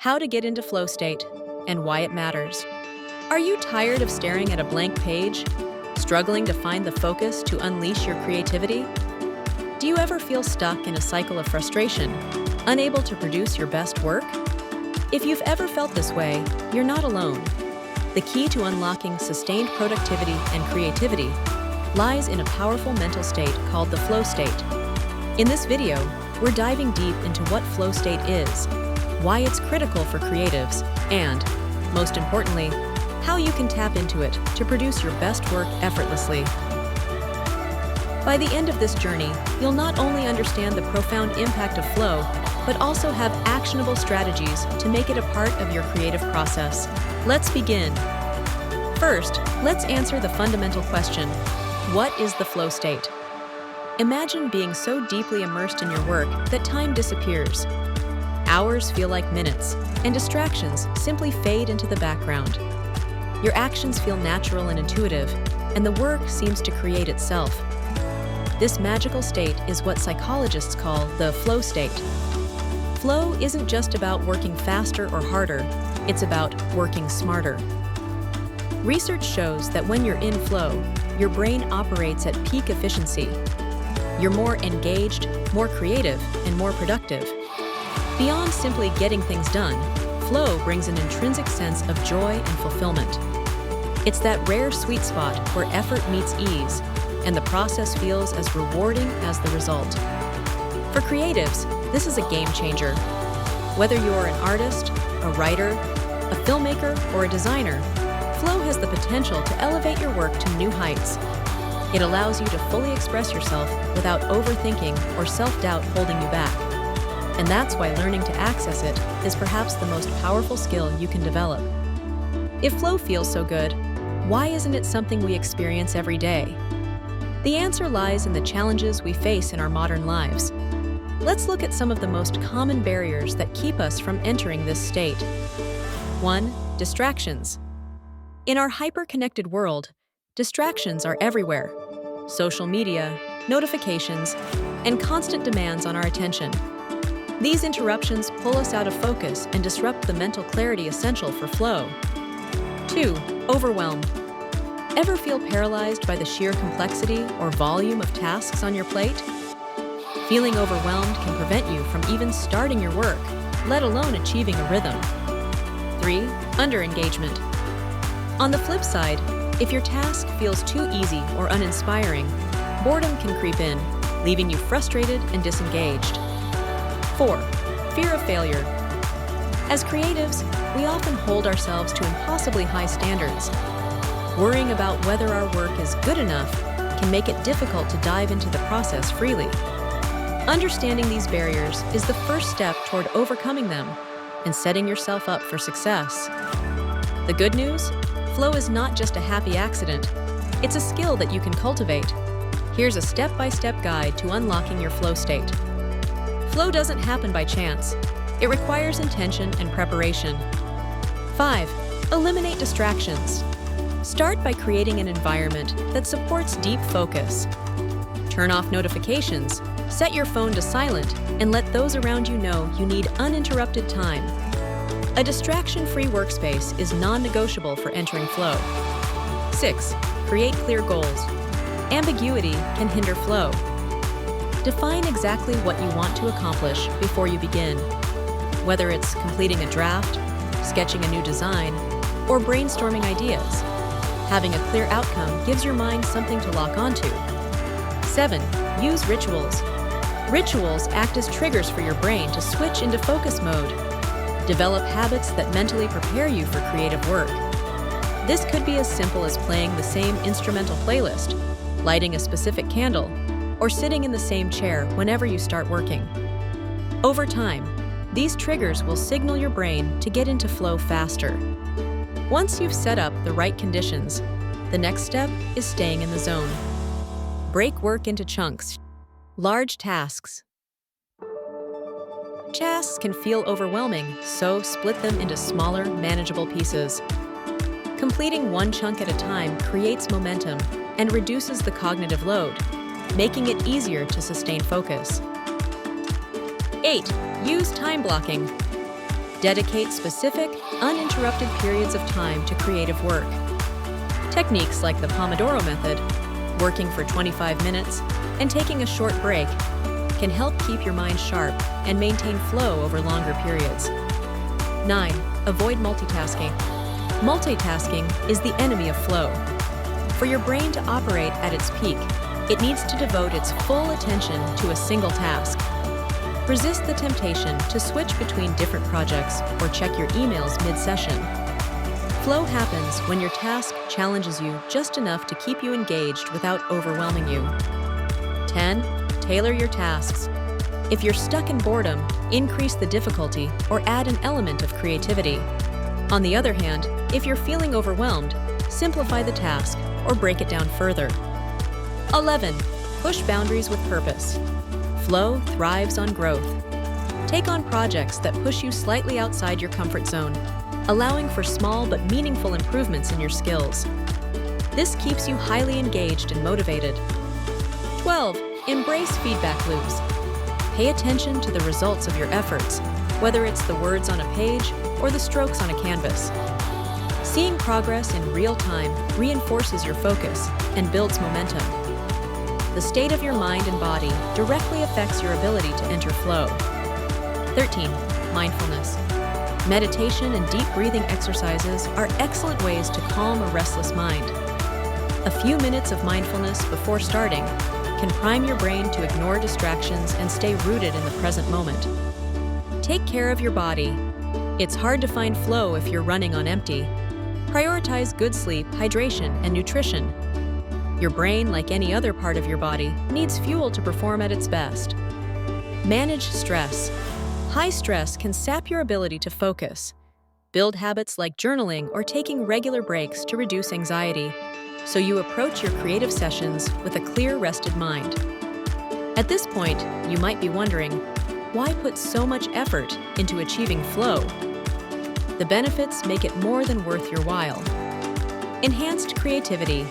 How to get into flow state and why it matters. Are you tired of staring at a blank page? Struggling to find the focus to unleash your creativity? Do you ever feel stuck in a cycle of frustration, unable to produce your best work? If you've ever felt this way, you're not alone. The key to unlocking sustained productivity and creativity lies in a powerful mental state called the flow state. In this video, we're diving deep into what flow state is, why it's critical for creatives, and, most importantly, how you can tap into it to produce your best work effortlessly. By the end of this journey, you'll not only understand the profound impact of flow, but also have actionable strategies to make it a part of your creative process. Let's begin. First, let's answer the fundamental question: what is the flow state? Imagine being so deeply immersed in your work that time disappears. Hours feel like minutes, and distractions simply fade into the background. Your actions feel natural and intuitive, and the work seems to create itself. This magical state is what psychologists call the flow state. Flow isn't just about working faster or harder, it's about working smarter. Research shows that when you're in flow, your brain operates at peak efficiency. You're more engaged, more creative, and more productive. Beyond simply getting things done, flow brings an intrinsic sense of joy and fulfillment. It's that rare sweet spot where effort meets ease, and the process feels as rewarding as the result. For creatives, this is a game changer. Whether you're an artist, a writer, a filmmaker, or a designer, flow has the potential to elevate your work to new heights. It allows you to fully express yourself without overthinking or self-doubt holding you back. And that's why learning to access it is perhaps the most powerful skill you can develop. If flow feels so good, why isn't it something we experience every day? The answer lies in the challenges we face in our modern lives. Let's look at some of the most common barriers that keep us from entering this state. 1. Distractions. In our hyper-connected world, distractions are everywhere. Social media, notifications, and constant demands on our attention. These interruptions pull us out of focus and disrupt the mental clarity essential for flow. 2. Overwhelmed. Ever feel paralyzed by the sheer complexity or volume of tasks on your plate? Feeling overwhelmed can prevent you from even starting your work, let alone achieving a rhythm. 3. Underengagement. On the flip side, if your task feels too easy or uninspiring, boredom can creep in, leaving you frustrated and disengaged. 4. Fear of failure. As creatives, we often hold ourselves to impossibly high standards. Worrying about whether our work is good enough can make it difficult to dive into the process freely. Understanding these barriers is the first step toward overcoming them and setting yourself up for success. The good news? Flow is not just a happy accident. It's a skill that you can cultivate. Here's a step-by-step guide to unlocking your flow state. Flow doesn't happen by chance. It requires intention and preparation. 5. Eliminate distractions. Start by creating an environment that supports deep focus. Turn off notifications, set your phone to silent, and let those around you know you need uninterrupted time. A distraction-free workspace is non-negotiable for entering flow. 6. Create clear goals. Ambiguity can hinder flow. Define exactly what you want to accomplish before you begin. Whether it's completing a draft, sketching a new design, or brainstorming ideas, having a clear outcome gives your mind something to lock onto. 7. Use rituals. Rituals act as triggers for your brain to switch into focus mode. Develop habits that mentally prepare you for creative work. This could be as simple as playing the same instrumental playlist, lighting a specific candle, or sitting in the same chair whenever you start working. Over time, these triggers will signal your brain to get into flow faster. Once you've set up the right conditions, the next step is staying in the zone. Break work into chunks. Large tasks. Tasks can feel overwhelming, so split them into smaller, manageable pieces. Completing one chunk at a time creates momentum and reduces the cognitive load, making it easier to sustain focus. 8. Use time blocking. Dedicate specific, uninterrupted periods of time to creative work. Techniques like the Pomodoro method, working for 25 minutes, and taking a short break can help keep your mind sharp and maintain flow over longer periods. 9. Avoid multitasking. Multitasking is the enemy of flow. For your brain to operate at its peak, it needs to devote its full attention to a single task. Resist the temptation to switch between different projects or check your emails mid-session. Flow happens when your task challenges you just enough to keep you engaged without overwhelming you. 10. Tailor your tasks. If you're stuck in boredom, increase the difficulty or add an element of creativity. On the other hand, if you're feeling overwhelmed, simplify the task or break it down further. 11. Push boundaries with purpose. Flow thrives on growth. Take on projects that push you slightly outside your comfort zone, allowing for small but meaningful improvements in your skills. This keeps you highly engaged and motivated. 12. Embrace feedback loops. Pay attention to the results of your efforts, whether it's the words on a page or the strokes on a canvas. Seeing progress in real time reinforces your focus and builds momentum. The state of your mind and body directly affects your ability to enter flow. 13. Mindfulness. Meditation and deep breathing exercises are excellent ways to calm a restless mind. A few minutes of mindfulness before starting can prime your brain to ignore distractions and stay rooted in the present moment. Take care of your body. It's hard to find flow if you're running on empty. Prioritize good sleep, hydration, and nutrition. Your brain, like any other part of your body, needs fuel to perform at its best. Manage stress. High stress can sap your ability to focus. Build habits like journaling or taking regular breaks to reduce anxiety, so you approach your creative sessions with a clear, rested mind. At this point, you might be wondering, why put so much effort into achieving flow? The benefits make it more than worth your while. Enhanced creativity.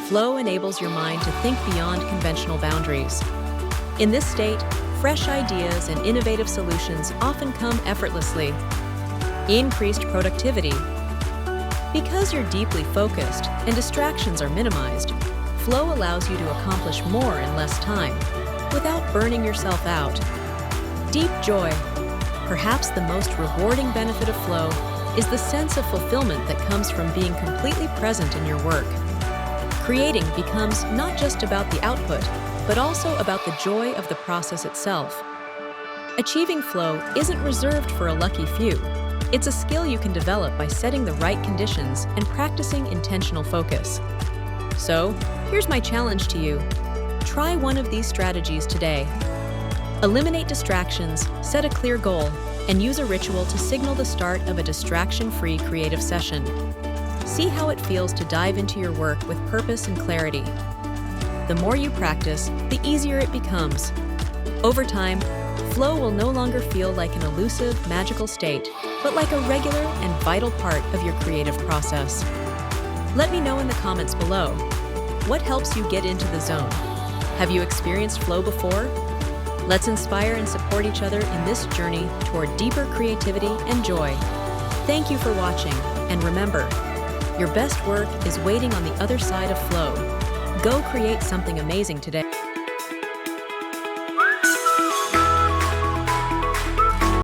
Flow enables your mind to think beyond conventional boundaries. In this state, fresh ideas and innovative solutions often come effortlessly. Increased productivity. Because you're deeply focused and distractions are minimized, flow allows you to accomplish more in less time, without burning yourself out. Deep joy. Perhaps the most rewarding benefit of flow is the sense of fulfillment that comes from being completely present in your work. Creating becomes not just about the output, but also about the joy of the process itself. Achieving flow isn't reserved for a lucky few. It's a skill you can develop by setting the right conditions and practicing intentional focus. So, here's my challenge to you. Try one of these strategies today. Eliminate distractions, set a clear goal, and use a ritual to signal the start of a distraction-free creative session. See how it feels to dive into your work with purpose and clarity. The more you practice, the easier it becomes. Over time, flow will no longer feel like an elusive, magical state, but like a regular and vital part of your creative process. Let me know in the comments below. What helps you get into the zone? Have you experienced flow before? Let's inspire and support each other in this journey toward deeper creativity and joy. Thank you for watching, and remember, your best work is waiting on the other side of flow. Go create something amazing today.